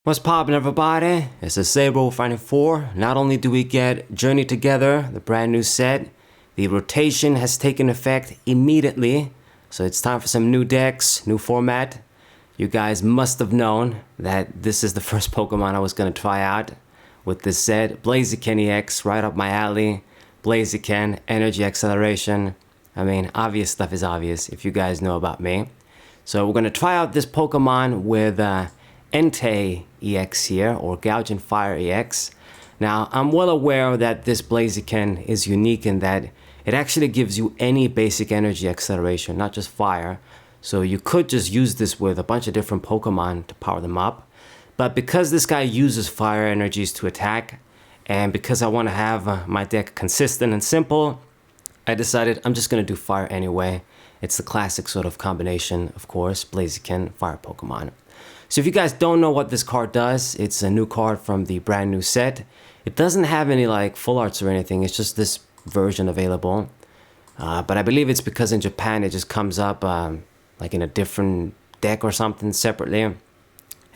What's poppin', everybody? It's a Saber Finding 4. Not only do we get Journey Together, the brand new set, the rotation has taken effect immediately. So it's time for some new decks, new format. You guys must have known that this is the first Pokemon I was gonna try out with this set. Blaziken EX, right up my alley. Blaziken, Energy Acceleration. I mean, obvious stuff is obvious if you guys know about me. So we're gonna try out this Pokemon with Entei EX here, or Gouging Fire EX. Now, I'm well aware that this Blaziken is unique in that it actually gives you any basic energy acceleration, not just fire. So you could just use this with a bunch of different Pokemon to power them up. But because this guy uses fire energies to attack, and because I want to have my deck consistent and simple, I decided I'm just going to do fire anyway. It's the classic sort of combination, of course, Blaziken, fire Pokemon. So if you guys don't know what this card does, it's a new card from the brand new set. It doesn't have any like full arts or anything, it's just this version available. But I believe it's because in Japan it just comes up like in a different deck or something separately.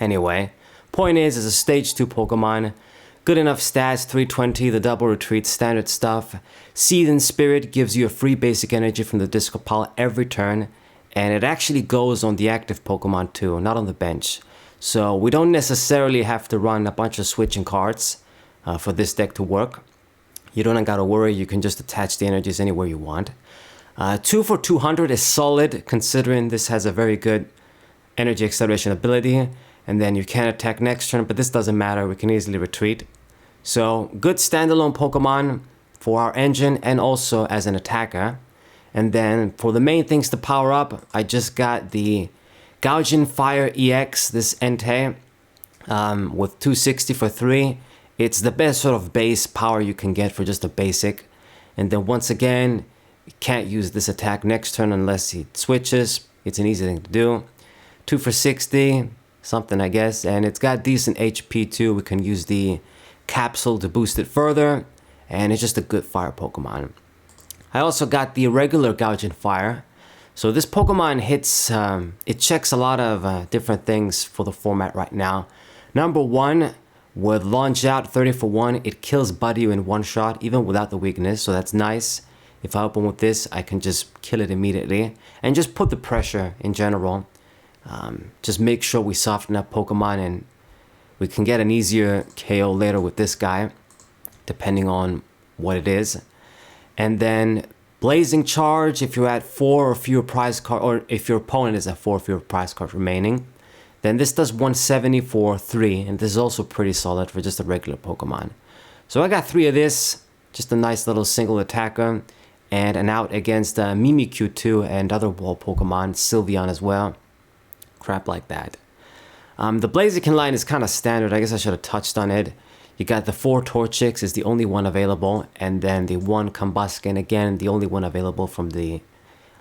Anyway, point is, it's a stage 2 Pokemon. Good enough stats, 320, the double retreat, standard stuff. Seething Spirit gives you a free basic energy from the discard pile every turn. And it actually goes on the active Pokemon too, not on the bench. So we don't necessarily have to run a bunch of switching cards for this deck to work. You don't gotta worry, you can just attach the energies anywhere you want. 2 for 200 is solid, considering this has a very good energy acceleration ability. And then you can attack next turn, but this doesn't matter, we can easily retreat. So good standalone Pokemon for our engine and also as an attacker. And then for the main things to power up, I just got the Gouging Fire EX, this Entei, with 260 for 3. It's the best sort of base power you can get for just a basic. And then once again, you can't use this attack next turn unless he switches. It's an easy thing to do. 2 for 60, something I guess. And it's got decent HP too. We can use the capsule to boost it further. And it's just a good fire Pokemon. I also got the regular Gouging Fire. So this Pokemon hits, it checks a lot of different things for the format right now. Number 1, with Launch Out 30 for 1, it kills Buddy in one shot, even without the weakness, so that's nice. If I open with this, I can just kill it immediately. And just put the pressure in general. Just make sure we soften up Pokemon and we can get an easier KO later with this guy, depending on what it is. And then Blazing Charge if you're at 4 or fewer prize cards, or if your opponent is at 4 or fewer prize cards remaining. Then this does 170 for 3, and this is also pretty solid for just a regular Pokemon. So I got 3 of this, just a nice little single attacker, and an out against Mimikyu too, and other wall Pokemon, Sylveon as well. Crap like that. The Blaziken line is kind of standard, I guess I should have touched on it. You got the 4 Torchics is the only one available, and then the 1 Combusken, again, the only one available from the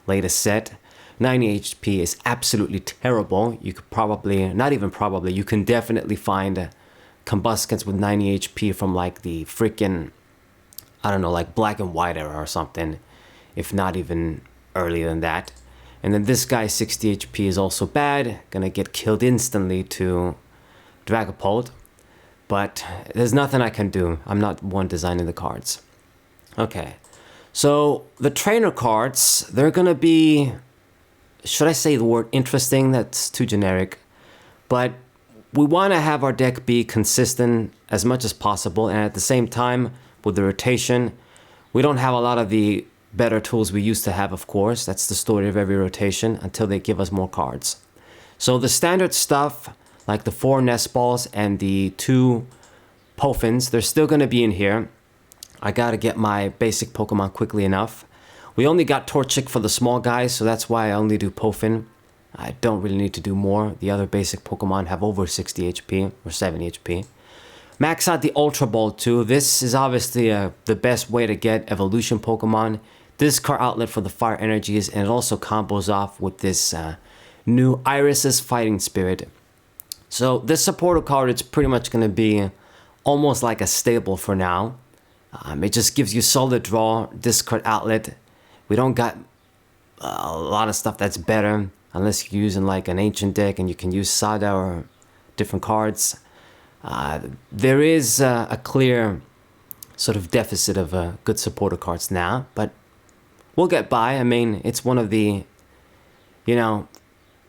latest set. 90 HP is absolutely terrible. You could probably, not even probably, you can definitely find Combuskens with 90 HP from like the freaking, I don't know, like Black and White era or something, if not even earlier than that. And then this guy, 60 HP, is also bad, gonna get killed instantly to Dragapult. But there's nothing I can do. I'm not one designing the cards. Okay, so the trainer cards, they're gonna be, should I say the word interesting? That's too generic. But we wanna have our deck be consistent as much as possible, and at the same time, with the rotation, we don't have a lot of the better tools we used to have, of course. That's the story of every rotation, until they give us more cards. So the standard stuff, like the 4 Nest Balls and the 2 Pofins, they're still going to be in here. I gotta get my basic Pokemon quickly enough. We only got Torchic for the small guys, so that's why I only do Pofin. I don't really need to do more. The other basic Pokemon have over 60 HP, or 70 HP. Max out the Ultra Ball too. This is obviously the best way to get evolution Pokemon. Discard outlet for the fire energies, and it also combos off with this new Iris's Fighting Spirit. So this supporter card, it's pretty much going to be almost like a staple for now. It just gives you solid draw, discard outlet. We don't got a lot of stuff that's better unless you're using like an ancient deck and you can use Sada or different cards. There is a clear sort of deficit of good supporter cards now, but we'll get by. I mean, it's one of the, you know,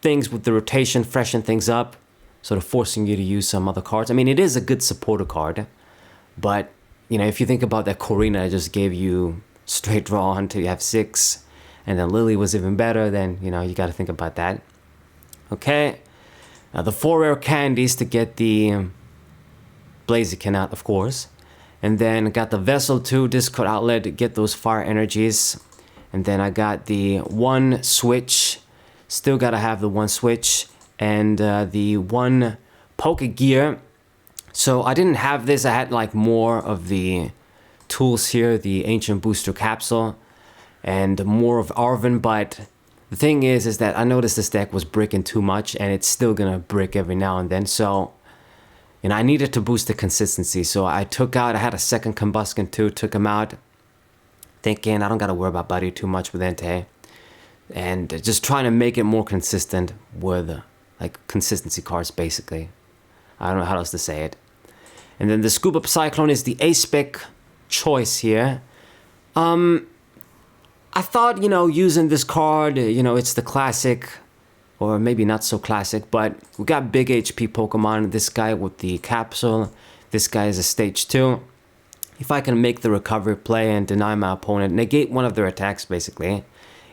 things with the rotation, freshen things up, sort of forcing you to use some other cards. I mean, it is a good supporter card, but, you know, if you think about that Corina I just gave you straight draw until you have 6, and then Lily was even better, then, you know, you got to think about that. Okay, now the 4 rare candies to get the Blaziken out, of course. And then got the Vessel 2 discard outlet to get those fire energies. And then I got the 1 switch. Still gotta have the 1 switch. And the 1 Poke Gear. So I didn't have this. I had like more of the tools here. The Ancient Booster Capsule. And more of Arven. But the thing is that I noticed this deck was bricking too much. And it's still gonna brick every now and then. So, you know, I needed to boost the consistency, so I had a second Combusken too, took him out, thinking I don't gotta worry about Buddy too much with Entei, and just trying to make it more consistent with, like, consistency cards, basically. I don't know how else to say it. And then the Scoop Up Cyclone is the A-Spec choice here. I thought, you know, using this card, you know, it's the classic, or maybe not so classic, but we got big HP Pokemon. This guy with the capsule. This guy is a stage 2. If I can make the recovery play and deny my opponent, negate one of their attacks basically,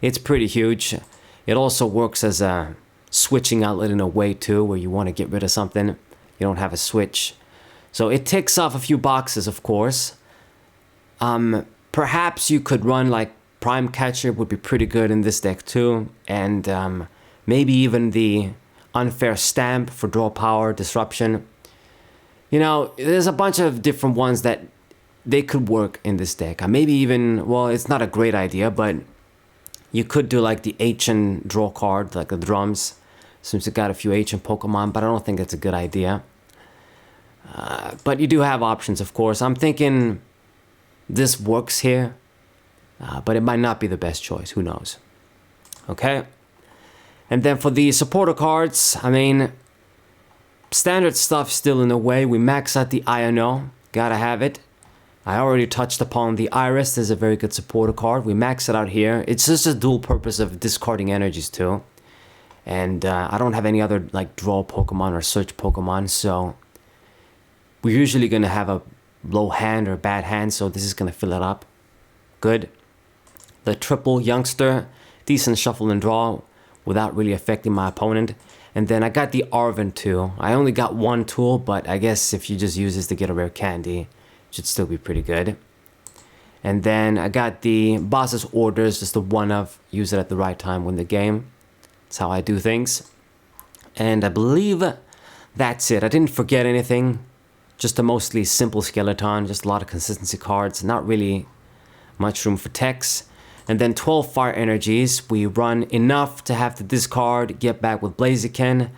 it's pretty huge. It also works as a switching outlet in a way too, where you want to get rid of something. You don't have a switch. So it ticks off a few boxes, of course. Perhaps you could run like Prime Catcher would be pretty good in this deck too. And maybe even the Unfair Stamp for draw power, disruption. You know, there's a bunch of different ones that they could work in this deck. Maybe even, well, it's not a great idea, but you could do like the Ancient draw card, like the drums, since you got a few Ancient Pokemon, but I don't think it's a good idea. But you do have options, of course. I'm thinking this works here, but it might not be the best choice. Who knows? Okay. And then for the supporter cards, I mean, standard stuff still in a way. We max out the INO, gotta have it. I already touched upon the Iris, there's a very good supporter card. We max it out here. It's just a dual purpose of discarding energies too. And I don't have any other like draw Pokemon or search Pokemon, so we're usually gonna have a low hand or bad hand, so this is gonna fill it up. Good. The triple youngster, decent shuffle and draw, without really affecting my opponent. And then I got the Arven too. I only got 1 tool, but I guess if you just use this to get a rare candy, it should still be pretty good. And then I got the Boss's Orders, just the one of, use it at the right time, win the game. That's how I do things. And I believe that's it. I didn't forget anything. Just a mostly simple skeleton, just a lot of consistency cards, not really much room for techs. And then 12 fire energies. We run enough to have to discard, get back with Blaziken.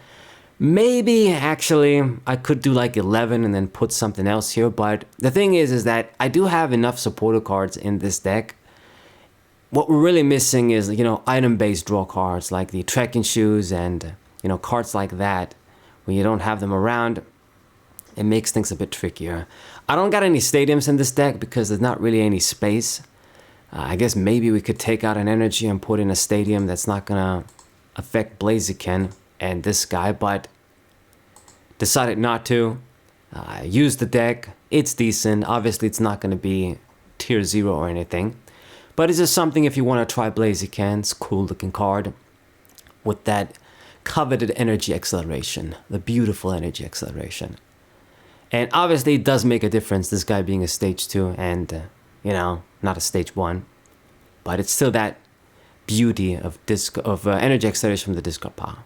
Maybe, actually, I could do like 11 and then put something else here. But the thing is that I do have enough supporter cards in this deck. What we're really missing is, you know, item-based draw cards like the trekking shoes and, you know, cards like that. When you don't have them around, it makes things a bit trickier. I don't got any stadiums in this deck because there's not really any space. I guess maybe we could take out an energy and put in a stadium that's not gonna affect Blaziken and this guy, but decided not to. Use the deck. It's decent. Obviously, it's not gonna be tier 0 or anything, but it's just something if you want to try Blaziken. It's a cool looking card with that coveted energy acceleration, the beautiful energy acceleration. And obviously, it does make a difference, this guy being a stage 2 and, you know, not a stage 1. But it's still that beauty of energy acceleration from the discard pile.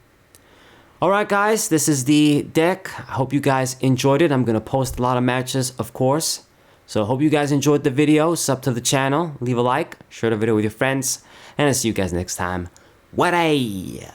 Alright guys, this is the deck. I hope you guys enjoyed it. I'm going to post a lot of matches, of course. So I hope you guys enjoyed the video. Sub to the channel, leave a like, share the video with your friends, and I'll see you guys next time. What-ay!